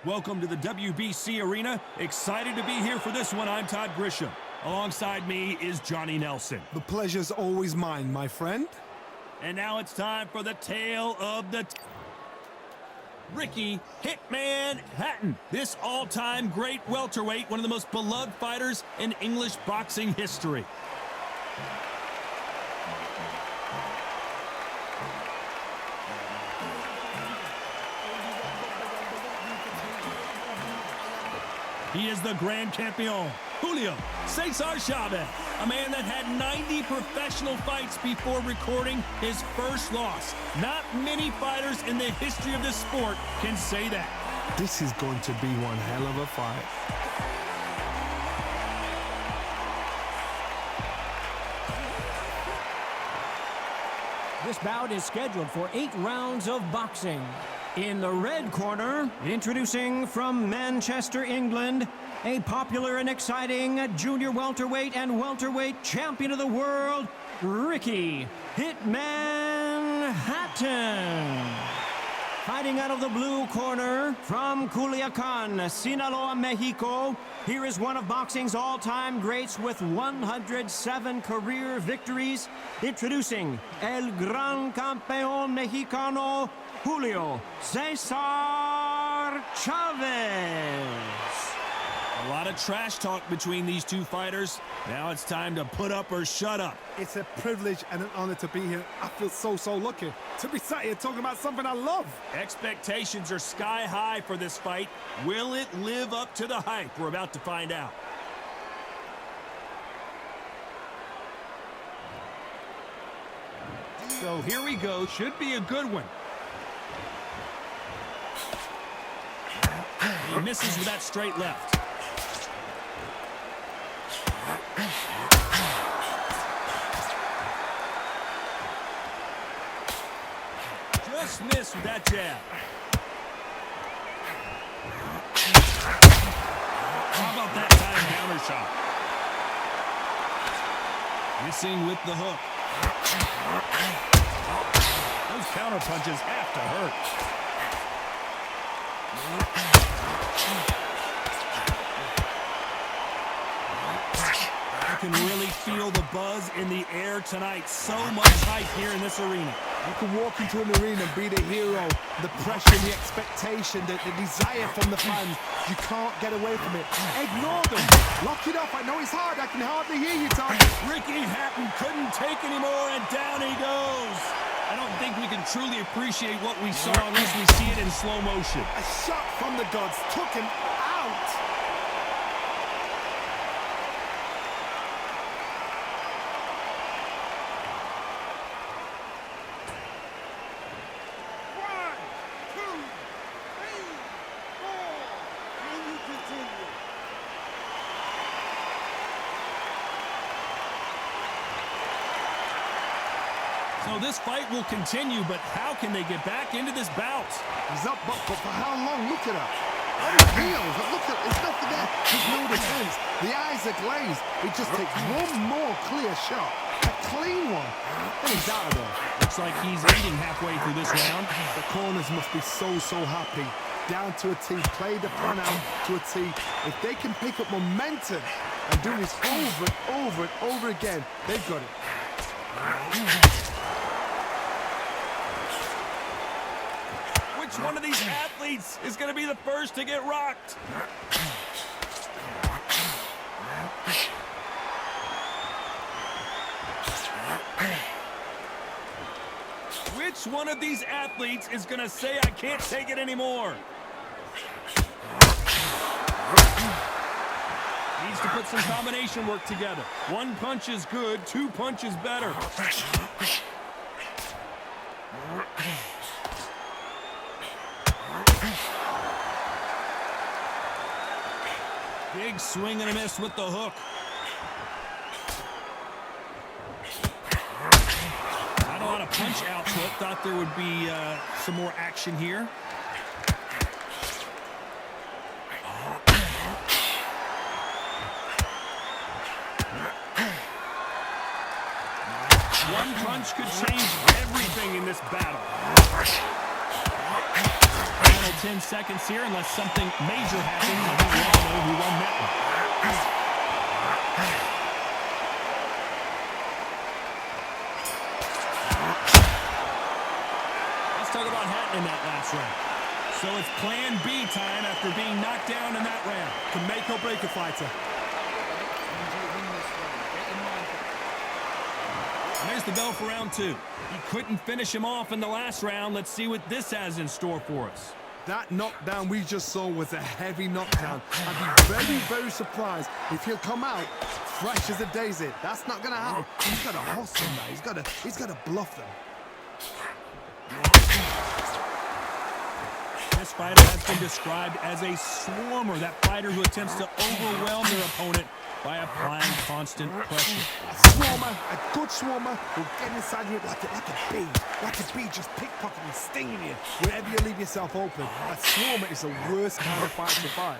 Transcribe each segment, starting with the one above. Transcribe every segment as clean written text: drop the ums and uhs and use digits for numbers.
Welcome to the WBC Arena. Excited to be here for this one. I'm Todd Grisham. Alongside me is Johnny Nelson. The pleasure's always mine, my friend. And now it's time for the tale of the Ricky Hitman Hatton. This all-time great welterweight, one of the most beloved fighters in English boxing history. He is the Grand Campeon, Julio César Chávez, a man that had 90 professional fights before recording his first loss. Not many fighters in the history of this sport can say that. This is going to be one hell of a fight. This bout is scheduled for 8 rounds of boxing. In the red corner, introducing from Manchester, England, a popular and exciting junior welterweight and welterweight champion of the world, Ricky Hitman Hatton. Fighting out of the blue corner, from Culiacan, Sinaloa, Mexico, here is one of boxing's all-time greats with 107 career victories. Introducing El Gran Campeón Mexicano, Julio César Chávez. A lot of trash talk between these two fighters. Now it's time to put up or shut up. It's a privilege and an honor to be here. I feel so lucky to be sat here talking about something I love. Expectations are sky high for this fight. Will it live up to the hype? We're about to find out. So here we go. Should be a good one. He misses with that straight left. Just missed with that jab. How about that time counter shot? Missing with the hook. Those counter punches have to hurt. I can really feel the buzz in the air tonight. So much hype here in this arena. You can walk into an arena and be the hero. The pressure, the expectation, the desire from the fans. You can't get away from it. Ignore them. Lock it up. I know it's hard. I can hardly hear you, Tom. Ricky Hatton couldn't take anymore, and down he goes. I don't think we can truly appreciate what we saw unless we see it in slow motion. A shot from the gods took him out. So this fight will continue, but how can they get back into this bout? He's up, but for how long? Look at her. On his heels. Look at, there's nothing there. There's no defense. The eyes are glazed. It just takes one more clear shot. A clean one. And he's out of there. Looks like he's eating halfway through this round. The corners must be so happy. Down to a T. Play the plan out to a T. If they can pick up momentum and do this over and over again, they've got it. Which one of these athletes is going to be the first to get rocked? Which one of these athletes is going to say, I can't take it anymore? Needs to put some combination work together. One punch is good, 2 punches better. Big swing and a miss with the hook. Not a lot of punch output. Thought there would be some more action here. One punch could change everything in this battle. Final 10 seconds here unless something major happens. I think we all know who won that one. Let's talk about Hatton in that last round. So it's plan B time after being knocked down in that round. Can make or break a fighter. And there's the bell for round 2. He couldn't finish him off in the last round. Let's see what this has in store for us. That knockdown we just saw was a heavy knockdown. I'd be very, very surprised if he'll come out fresh as a daisy. That's not gonna happen. He's got to hustle now. He's got to bluff them. This fighter has been described as a swarmer, that fighter who attempts to overwhelm their opponent by applying constant pressure. A swarmer, a good swarmer, will get inside you like a bee. Like a bee just pickpocketing, stinging you wherever you leave yourself open. A swarmer is the worst kind of fight to fight.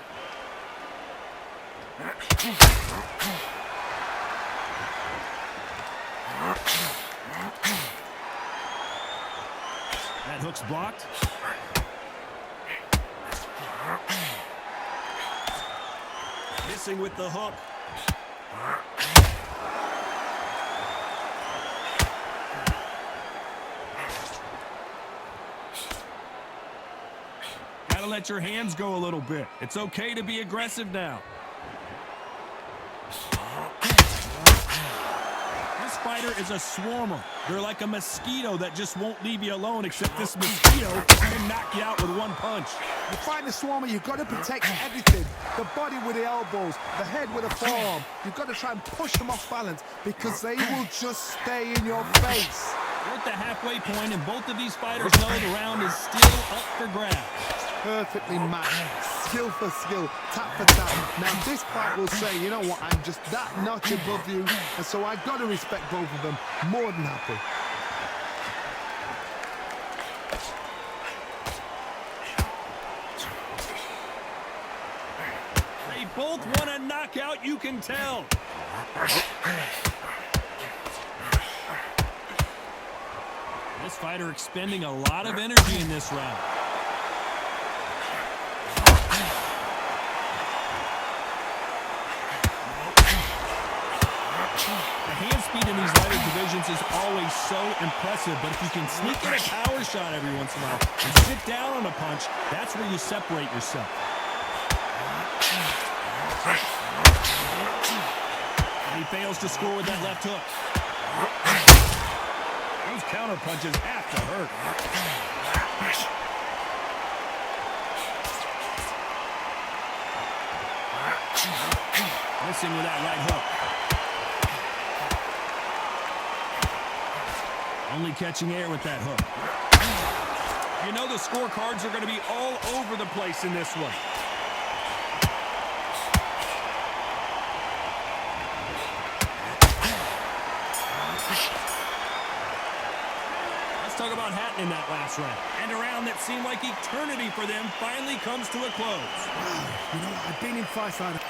That hook's blocked. Missing with the hook. Gotta let your hands go a little bit. It's okay to be aggressive now. This fighter is a swarmer. They're like a mosquito that just won't leave you alone, except this mosquito can knock you out with one punch. You fight a swarmer, you've got to protect everything. The body with the elbows, the head with the forearm. You've got to try and push them off balance because they will just stay in your face. We're at the halfway point, and both of these fighters know the round is still up for grabs. Perfectly matched, skill for skill, tap for tap. Now this fight will say, you know what, I'm just that notch above you, and so I've got to respect both of them more than happy. They both want a knockout, you can tell. This fighter expending a lot of energy in this round. The hand speed in these lighter divisions is always so impressive, but if you can sneak in a power shot every once in a while and sit down on a punch, that's where you separate yourself. And he fails to score with that left hook. Those counter punches have to hurt. Missing with that right hook. Only catching air with that hook. You know the scorecards are going to be all over the place in this one. Let's talk about Hatton in that last round. And a round that seemed like eternity for them finally comes to a close. You know, I've been in fights like that.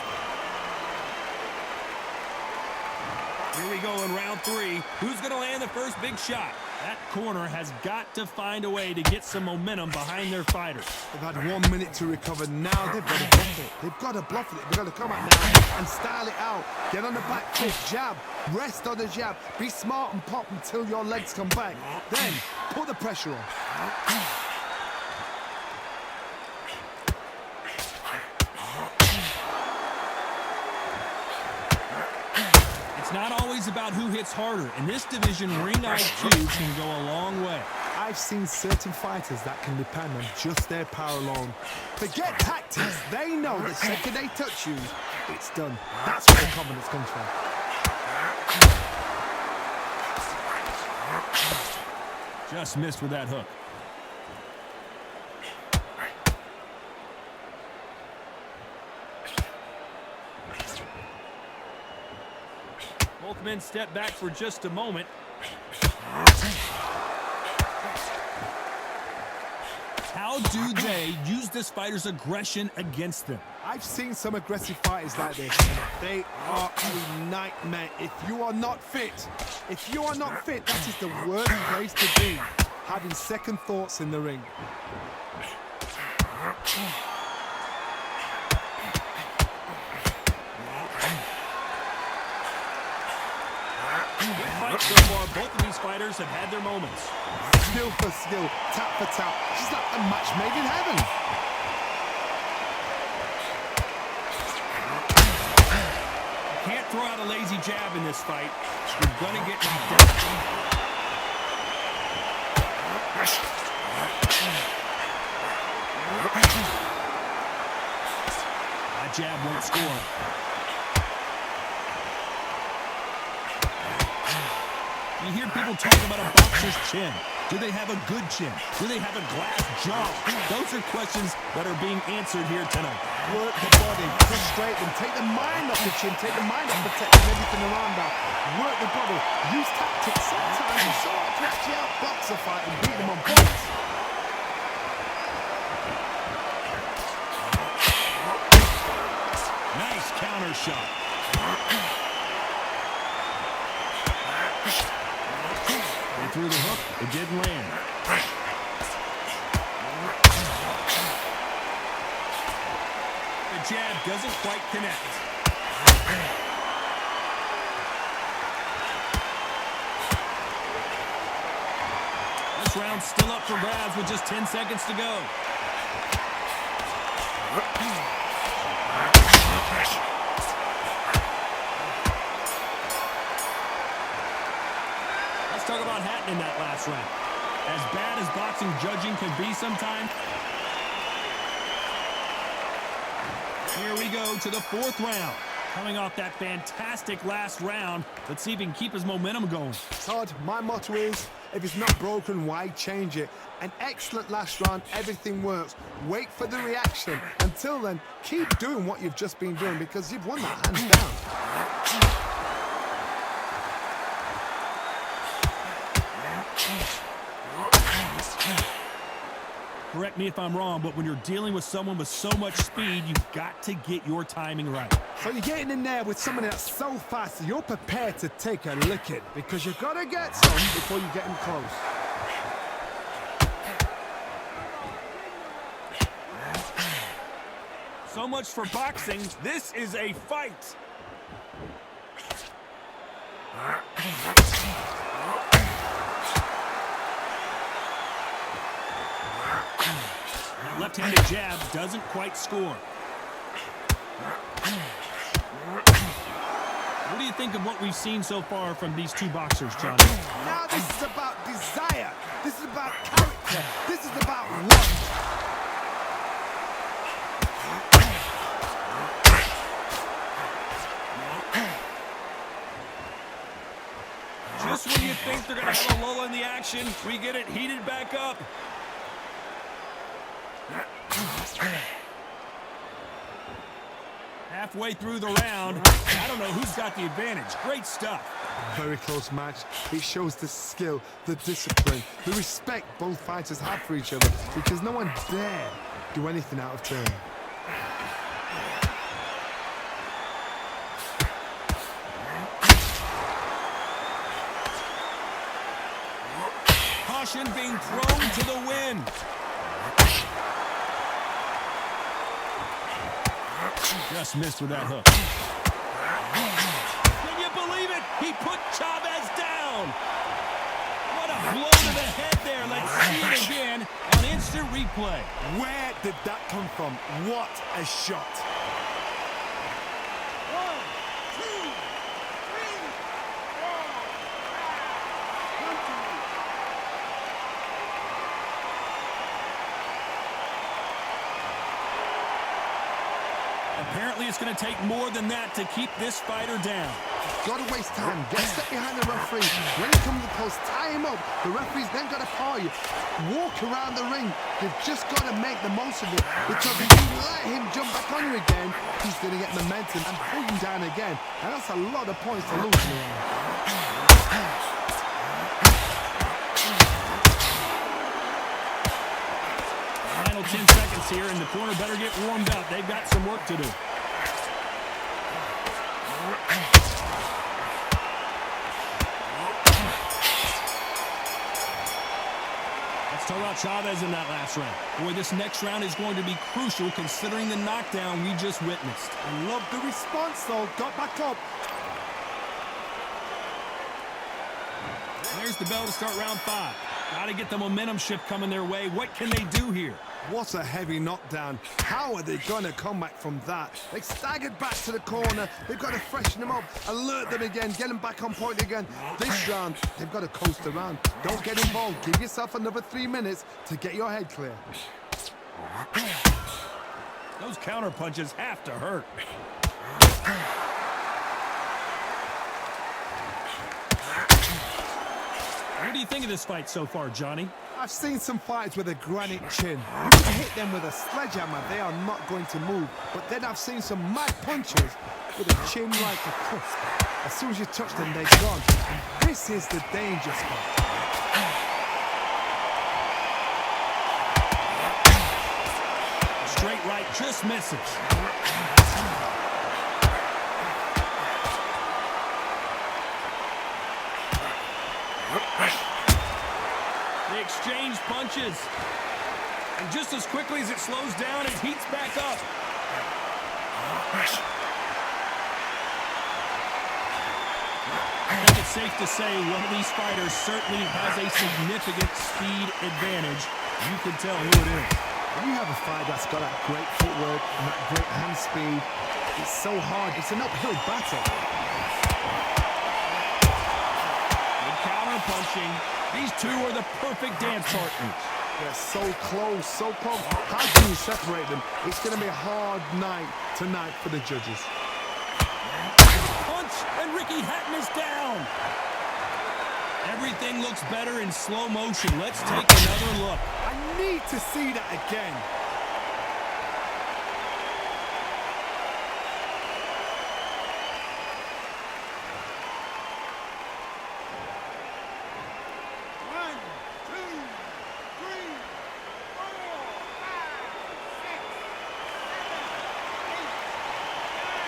Here we go in round 3. Who's going to land the first big shot? That corner has got to find a way to get some momentum behind their fighters. They've had 1 minute to recover. Now they've got to bluff it. They've got to bluff it. They've got to come out now and style it out. Get on the back foot, jab. Rest on the jab. Be smart and pop until your legs come back. Then put the pressure on. It's not always about who hits harder. In this division, ring IQ can go a long way. I've seen certain fighters that can depend on just their power alone. Forget tactics. They know the second they touch you, it's done. That's where the confidence comes from. Just missed with that hook. Both men step back for just a moment. How do they use this fighter's aggression against them? I've seen some aggressive fighters like this. They are a nightmare. If you are not fit, that is the worst place to be. Having second thoughts in the ring. Both of these fighters have had their moments. Skill for skill, tap for tap. She's like a match made in heaven. Can't throw out a lazy jab in this fight. You're gonna get knocked down. That jab won't score. You hear people talk about a boxer's chin. Do they have a good chin? Do they have a glass jaw? Those are questions that are being answered here tonight. Work the body, frustrate them, take the mind off the chin, take the mind off protecting everything around that. Work the body, use tactics. Sometimes it's so hard to actually outbox a fight and beat them on points. Nice counter shot. They threw the hook, it didn't land. The jab doesn't quite connect. This round's still up for grabs with just 10 seconds to go. Let's talk about Hatton in that last round. As bad as boxing judging can be sometimes. Here we go to the fourth round. Coming off that fantastic last round, let's see if he can keep his momentum going. Todd, my motto is, if it's not broken, why change it? An excellent last round, everything works. Wait for the reaction. Until then, keep doing what you've just been doing because you've won that hands down. Correct me if I'm wrong, but when you're dealing with someone with so much speed, you've got to get your timing right. So you're getting in there with someone that's so fast, you're prepared to take a licking because you've got to get some before you get him close. So much for boxing. This is a fight. That left-handed jab doesn't quite score. What do you think of what we've seen so far from these two boxers, Johnny? Now this is about desire. This is about character. This is about love. Just when you think they're going to have a lull in the action, we get it heated back up. Halfway through the round, I don't know who's got the advantage. Great stuff. Very close match. It shows the skill, the discipline, the respect both fighters have for each other because no one dare do anything out of turn. Caution being thrown to the wind. Just missed with that hook. Can you believe it? He put Chávez down. What a blow to the head there. Let's see it again on instant replay. Where did that come from? What a shot. 1, 2, 3, 4. Apparently it's going to take more than that to keep this fighter down. Got to waste time. Get a step behind the referee. When he comes to the post, tie him up. The referee's then got to paw you. Walk around the ring. You've just got to make the most of it. Because if you let him jump back on you again, he's going to get momentum and pull you down again. And that's a lot of points to lose. Final 10 seconds here, and the corner better get warmed up. They've got some work to do. Let's talk about Chávez in that last round. Boy, this next round is going to be crucial considering the knockdown we just witnessed. I love the response, though. Got back up. there's the bell to start round 5. Got to get the momentum shift coming their way. What can they do here? What a heavy knockdown. How are they going to come back from that? They staggered back to the corner. They've got to freshen them up, alert them again, get them back on point again. This round, they've got to coast around. Don't get involved. Give yourself another 3 minutes to get your head clear. Those counter punches have to hurt. What do you think of this fight so far, Johnny? I've seen some fights with a granite chin. You can hit them with a sledgehammer, they are not going to move. But then I've seen some mad punches with a chin like a crisp. As soon as you touch them, they're gone. This is the danger spot. Straight right just misses. They exchange punches. And just as quickly as it slows down, it heats back up. I think it's safe to say one of these fighters certainly has a significant speed advantage. You can tell who it is. When you have a fight that's got that great footwork and that great hand speed, it's so hard. It's an uphill battle. Good counter punching. These two are the perfect dance partners. They're so close, so close. How can you separate them? It's going to be a hard night tonight for the judges. Punch, and Ricky Hatton is down. Everything looks better in slow motion. Let's take another look. I need to see that again. One, two, three, four, five, six, seven, 8, 9,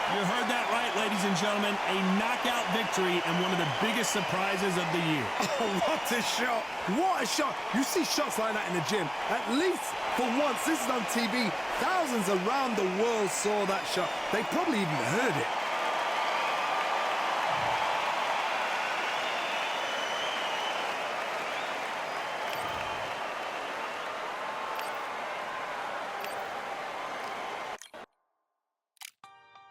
10. You heard that right, ladies and gentlemen. A knockout victory and one of the biggest surprises of the year. Oh, what a shot. What a shot. You see shots like that in the gym. At least for once, this is on TV. Thousands around the world saw that shot. They probably even heard it.